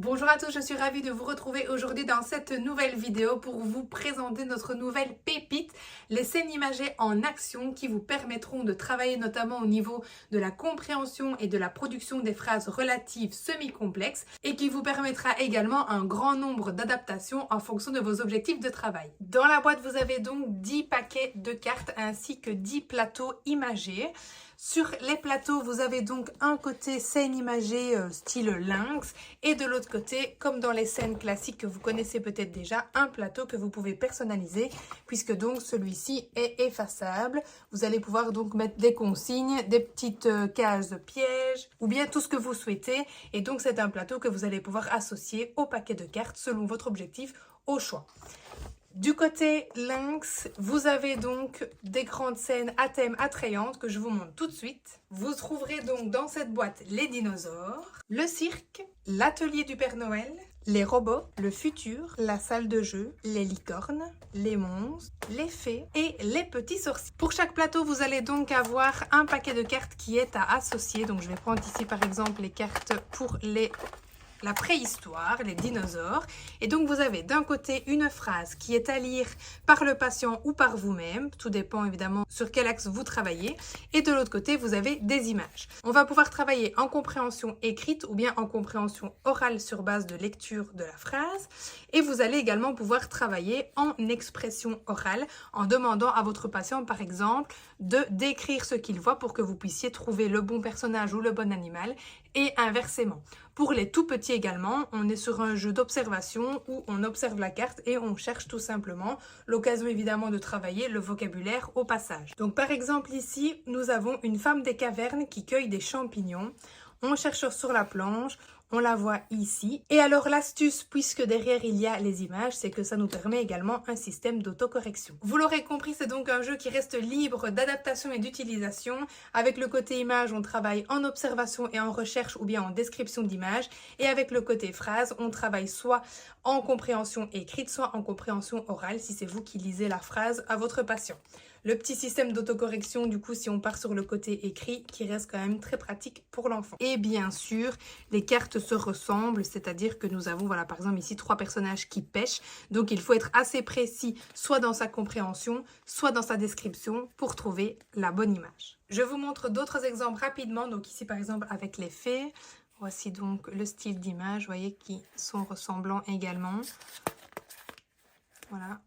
Bonjour à tous, je suis ravie de vous retrouver aujourd'hui dans cette nouvelle vidéo pour vous présenter notre nouvelle pépite, les scènes imagées en action qui vous permettront de travailler notamment au niveau de la compréhension et de la production des phrases relatives semi-complexes et qui vous permettra également un grand nombre d'adaptations en fonction de vos objectifs de travail. Dans la boîte, vous avez donc 10 paquets de cartes ainsi que 10 plateaux imagés. Sur les plateaux, vous avez donc un côté scène imagée style lynx et de l'autre côté, comme dans les scènes classiques que vous connaissez peut-être déjà, un plateau que vous pouvez personnaliser puisque donc celui-ci est effaçable. Vous allez pouvoir donc mettre des consignes, des petites cases pièges ou bien tout ce que vous souhaitez et donc c'est un plateau que vous allez pouvoir associer au paquet de cartes selon votre objectif au choix. Du côté lynx, vous avez donc des grandes scènes à thème attrayantes que je vous montre tout de suite. Vous trouverez donc dans cette boîte les dinosaures, le cirque, l'atelier du Père Noël, les robots, le futur, la salle de jeu, les licornes, les monstres, les fées et les petits sorciers. Pour chaque plateau, vous allez donc avoir un paquet de cartes qui est à associer. Donc je vais prendre ici par exemple les cartes pour la préhistoire, les dinosaures. Et donc, vous avez d'un côté une phrase qui est à lire par le patient ou par vous-même. Tout dépend évidemment sur quel axe vous travaillez. Et de l'autre côté, vous avez des images. On va pouvoir travailler en compréhension écrite ou bien en compréhension orale sur base de lecture de la phrase. Et vous allez également pouvoir travailler en expression orale en demandant à votre patient, par exemple, de décrire ce qu'il voit pour que vous puissiez trouver le bon personnage ou le bon animal et inversement. Pour les tout petits également, on est sur un jeu d'observation où on observe la carte et on cherche tout simplement l'occasion évidemment de travailler le vocabulaire au passage. Donc par exemple ici, nous avons une femme des cavernes qui cueille des champignons. On cherche sur la planche, on la voit ici. Et alors l'astuce, puisque derrière il y a les images, c'est que ça nous permet également un système d'autocorrection. Vous l'aurez compris, c'est donc un jeu qui reste libre d'adaptation et d'utilisation. Avec le côté image, on travaille en observation et en recherche ou bien en description d'images. Et avec le côté phrase, on travaille soit en compréhension écrite, soit en compréhension orale, si c'est vous qui lisez la phrase à votre patient. Le petit système d'autocorrection, du coup, si on part sur le côté écrit, qui reste quand même très pratique pour l'enfant. Et bien sûr, les cartes se ressemblent, c'est-à-dire que nous avons, voilà, par exemple ici, 3 personnages qui pêchent. Donc, il faut être assez précis, soit dans sa compréhension, soit dans sa description, pour trouver la bonne image. Je vous montre d'autres exemples rapidement. Donc ici, par exemple, avec les fées. Voici donc le style d'image, vous voyez, qui sont ressemblants également. Voilà.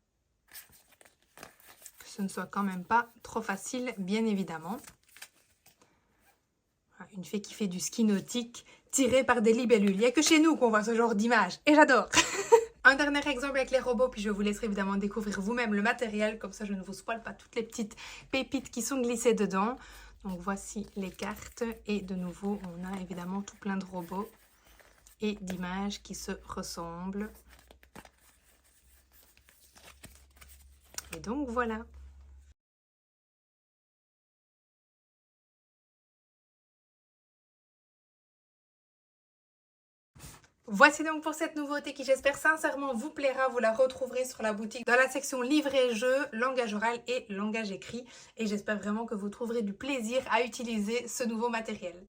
Que ce ne soit quand même pas trop facile, bien évidemment. Voilà, une fée qui fait du ski nautique tiré par des libellules. Il n'y a que chez nous qu'on voit ce genre d'image et j'adore. Un dernier exemple avec les robots, puis je vous laisserai évidemment découvrir vous-même le matériel, comme ça je ne vous spoile pas toutes les petites pépites qui sont glissées dedans. Donc voici les cartes et de nouveau on a évidemment tout plein de robots et d'images qui se ressemblent. Et donc voilà. Voici donc pour cette nouveauté qui j'espère sincèrement vous plaira. Vous la retrouverez sur la boutique dans la section livres et jeux, langage oral et langage écrit. Et j'espère vraiment que vous trouverez du plaisir à utiliser ce nouveau matériel.